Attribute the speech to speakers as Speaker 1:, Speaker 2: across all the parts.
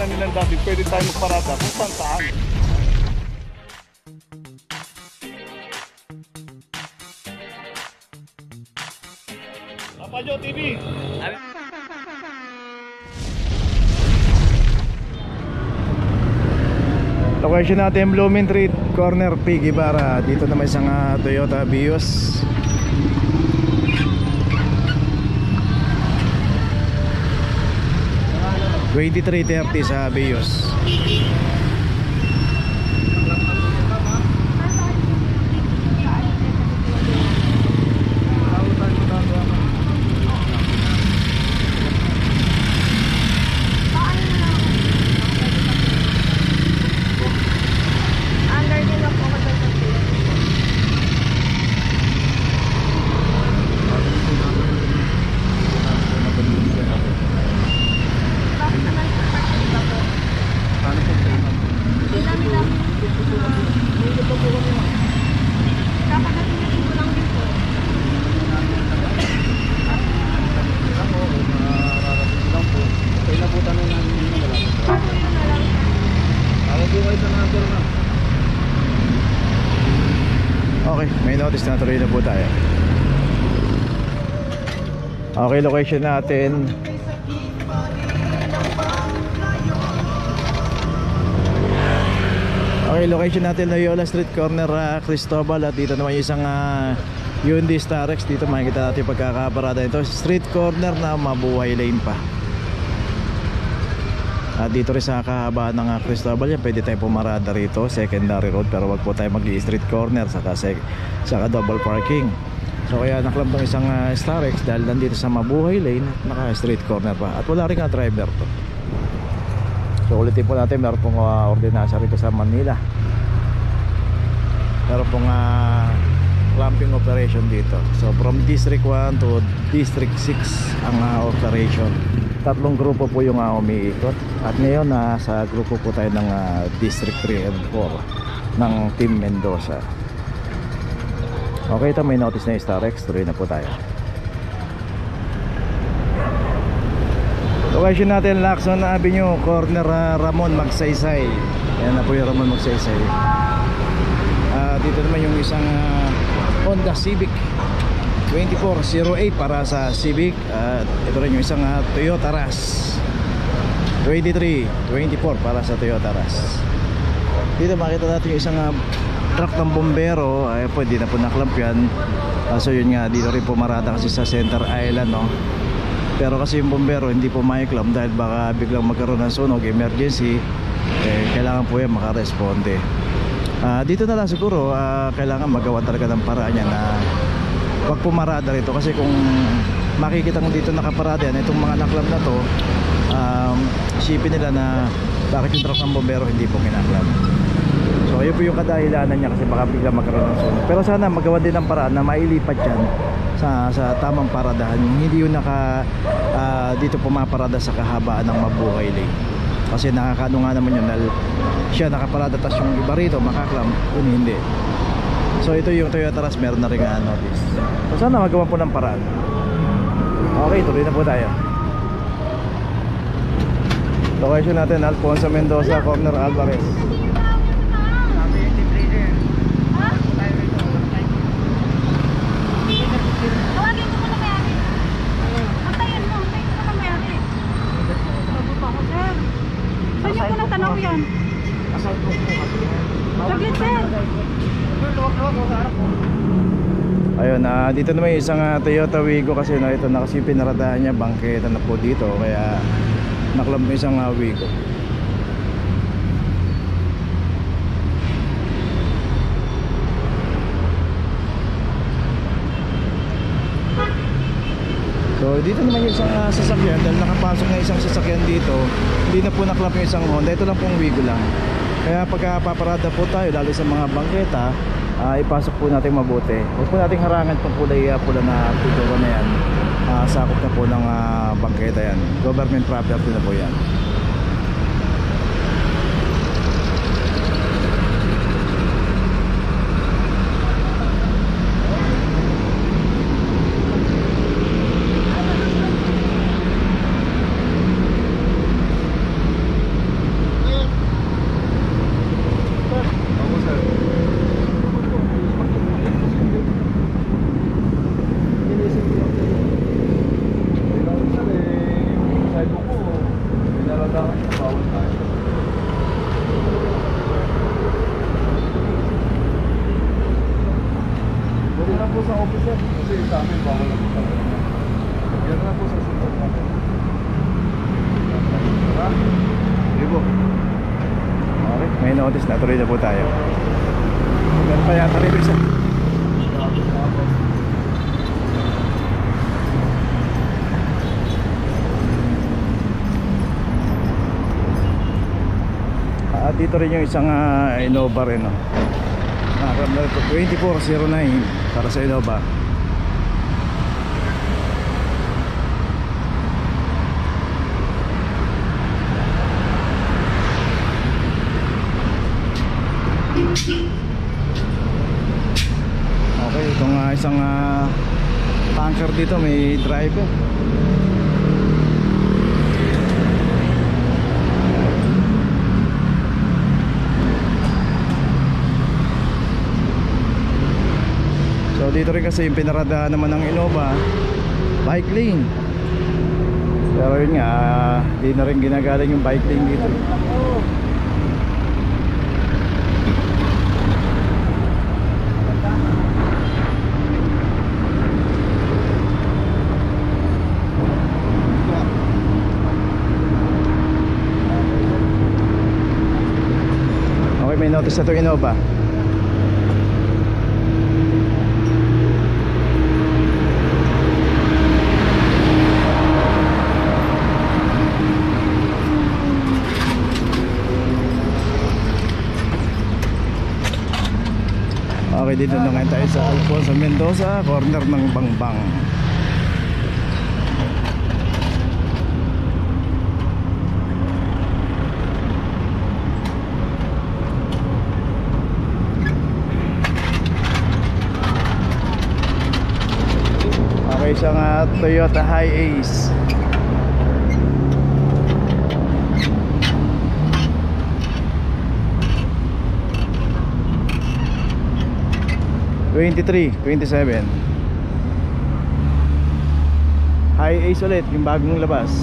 Speaker 1: na nilang dati, pwede tayo magparada kung saan saan. Papajo TV!
Speaker 2: Location natin Blooming Street, corner P. Guevara. Dito naman isang Toyota Vios. $23.30 sa Vios. Okay, may notice na, tuloy na po tayo. Okay, location natin Loyola Street, corner Cristobal. At dito naman yung isang Hyundai Starex. Dito makikita natin pagkakaparada nito. Street corner na Mabuhay Lane pa. At dito rin sa kahabaan ng Cristobal yan, pwede tayo pumarada rito, secondary road. Pero wag po tayo mag-street corner saka double parking. So kaya naklab ng isang Starex dahil nandito sa Mabuhay Lane, naka street corner pa. At wala rin driver to. So ulitin po natin, meron pong ordinasya rito sa Manila. Meron pong clamping operation dito. So from District 1 to District 6 ang operation. Tatlong grupo po yung umiikot. At ngayon sa grupo po tayo ng District 3 and 4 ng Team Mendoza. Okay, ito may notice na yung Starex. Tuloy na po tayo. Location natin Lacson Avenue, corner Ramon Magsaysay. Ayan na po yung Ramon Magsaysay. Dito naman yung isang Honda Civic 2408 para sa Civic. Ito rin yung isang Toyota Rush 2324 para sa Toyota Rush. Dito makita natin yung isang truck ng bombero. Pwede na po naklamp yan. So yun nga, dito rin pumarada kasi sa Center Island, no? Pero kasi yung bombero hindi po maiklam dahil baka biglang magkaroon ng sunog, emergency, kailangan po yan makaresponde. Dito na lang siguro kailangan magawa talaga ng paraan yan na wag pumarada rito. Kasi kung makikita mo dito nakaparada yan, itong mga naklam na to, isipin nila na bakit yung truck ng bombero hindi po kinaklam. So ayun po yung kadahilanan niya, kasi baka biglang magkaroon ng sunog. Pero sana magawa din ng paraan na mailipat yan sa tamang paradahan, hindi yung dito pumaparada sa kahabaan ng Mabuhay Lane. Kasi nakakano nga naman yun, siya nakaparada tas yung iba rito makaklam, yun hindi. So ito yung Toyota Rush, meron na rin notice. So sana magawa po ng paraan. Okay, tuloy na po tayo. Location natin Alfonso Mendoza, corner Alvarez. Ayun, dito naman yung isang Toyota Wigo kasi ito na kasi pinaradahan niya, bangketa na po dito, kaya naklam mo isang Wigo. So dito naman yung isang sasakyan, dahil nakapasok na isang sasakyan dito, hindi na po naklap yung isang Honda. Ito lang pong Wigo lang. Kaya pagka paparada po tayo, lalo sa mga bangketa, ipasok po natin mabuti. Huwag po natin harangan itong kulay pula na pintura na yan. Sakop na po ng bangketa yan. Government property na po yan.
Speaker 1: po sa officer kasi sa amin bawal na po talaga. Yan na po sa sunod natin.
Speaker 2: Hindi po. Okay, may notice na. Tuloy na po tayo. Meron pa yata rin isa. Dito rin yung isang Innova rin, no? 2409 para sa Innova. Okay, itong isang tanker dito, may driver. So dito rin kasi yung pinaradahan naman ng Innova, bike lane. Pero yun nga, di na rin ginagaling yung bike lane dito. Okay, may notice na ito Innova. Okay, dito na nga tayo sa Alfonso Mendoza, corner ng Bangbang. Okay, isang Toyota Hiace. $23,27. Hiace ulit, yung bagong labas.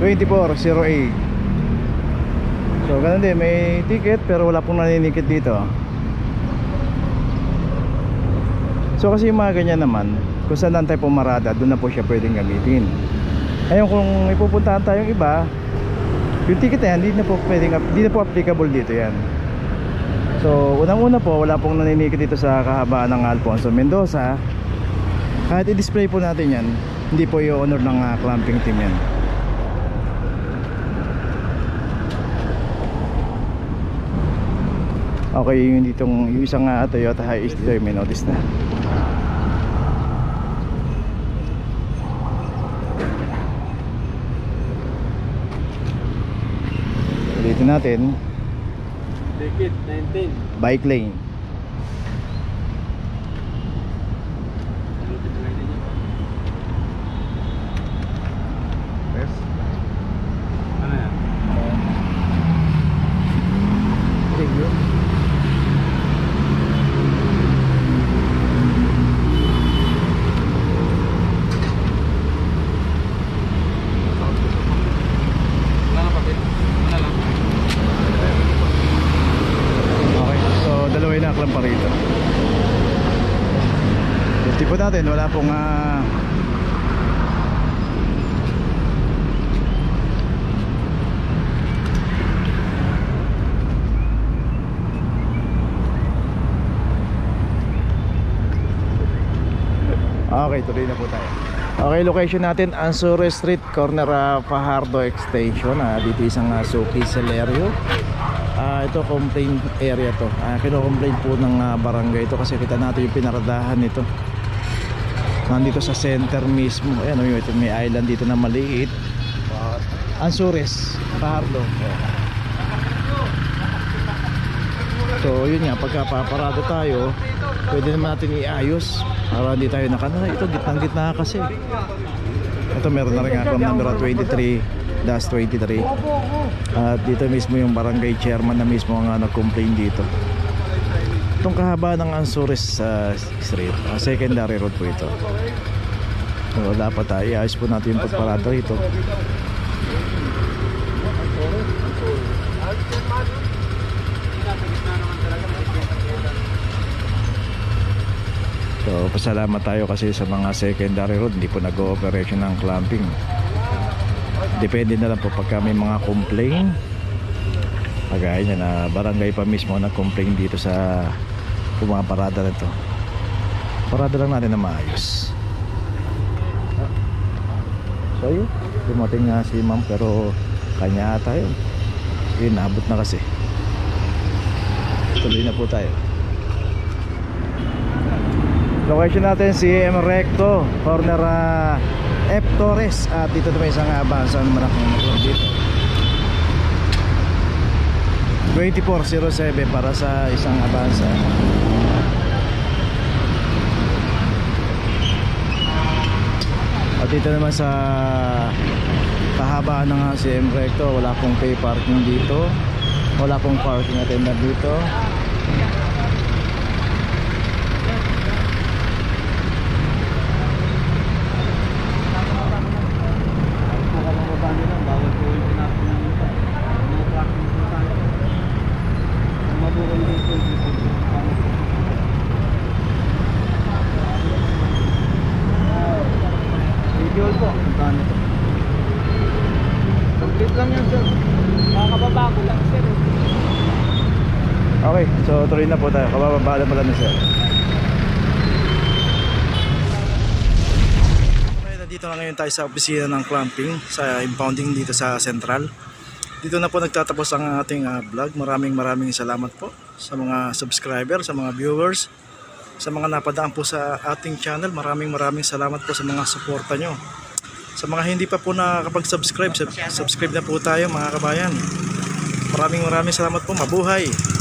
Speaker 2: 2408. So ganun din, may ticket pero wala pong naninikit dito. So kasi yung mga ganyan naman, kung saan tayo pumarada, doon na po siya pwedeng gamitin. Ngayon kung ipupuntahan tayong iba, yung ticket na yan, hindi na po applicable dito yan. So unang-una po, wala pong naninikit dito sa kahabaan ng Alfonso Mendoza. Kahit i-display po natin yan, hindi po i-honor ng clamping team yan. Okay, yung isang Toyota Hiace dito, may notice na. Dito natin
Speaker 1: Ticket 19.
Speaker 2: bike lane.
Speaker 1: Yes. Ano yan?
Speaker 2: Review.
Speaker 1: Wala na papel. Wala lang.
Speaker 2: Okay, so dalawin na aklang pa rito. Tipo natin, wala pong okay, tuloy na po tayo. Okay, location natin Anzures Street, corner Fajardo Extension. Dito isang Suki Celerio. Ito complaint area to. Kino-complain po ng barangay ito kasi kita natin yung pinaradahan nito. Nandito sa center mismo. Ayan, ito may island dito na maliit. Anzures, Fajardo. So yun nga, pagka paparado tayo, pwede naman natin iayos para hindi tayo ito gitnang-gitna kasi. Ito meron na rin akong number 23-23. At dito mismo yung barangay chairman na mismo ang nag-complain dito. Itong kahaba ng Anzures Street, secondary road po ito. So dapat tayo iayos po natin yung pagparado rito. nagpapasalamat tayo kasi sa mga secondary road hindi po nag-ooperation ng clamping. Depende na lang po pagka may mga complain, kagaya niya na barangay pa mismo nag-complain dito sa pumaparada na ito. Parada lang natin na maayos. So yun, dumating nga si ma'am pero kanya ata yun. Yun, naabot na kasi. Tuloy na po tayo. Location natin si M. Recto, corner F. Torres. At dito na may isang abansan malaking motor dito. 2407 para sa isang abansa. At dito naman sa kahabaan ng si M. Recto, wala pong pay parking dito. Wala pong parking attendant dito.
Speaker 1: Complete lang yan, sir. Makakababa ko lang, sir.
Speaker 2: Okay, so tuloy na po tayo. Kabababa na pala ni sir. Okay, dito na ngayon tayo sa opisina ng clamping sa impounding dito sa Central. Dito na po nagtatapos ang ating vlog. Maraming salamat po sa mga subscriber, sa mga viewers, sa mga napadaan po sa ating channel. Maraming salamat po sa mga suporta nyo. Sa mga hindi pa po nakakapag-subscribe, subscribe na po tayo mga kabayan. Maraming salamat po. Mabuhay!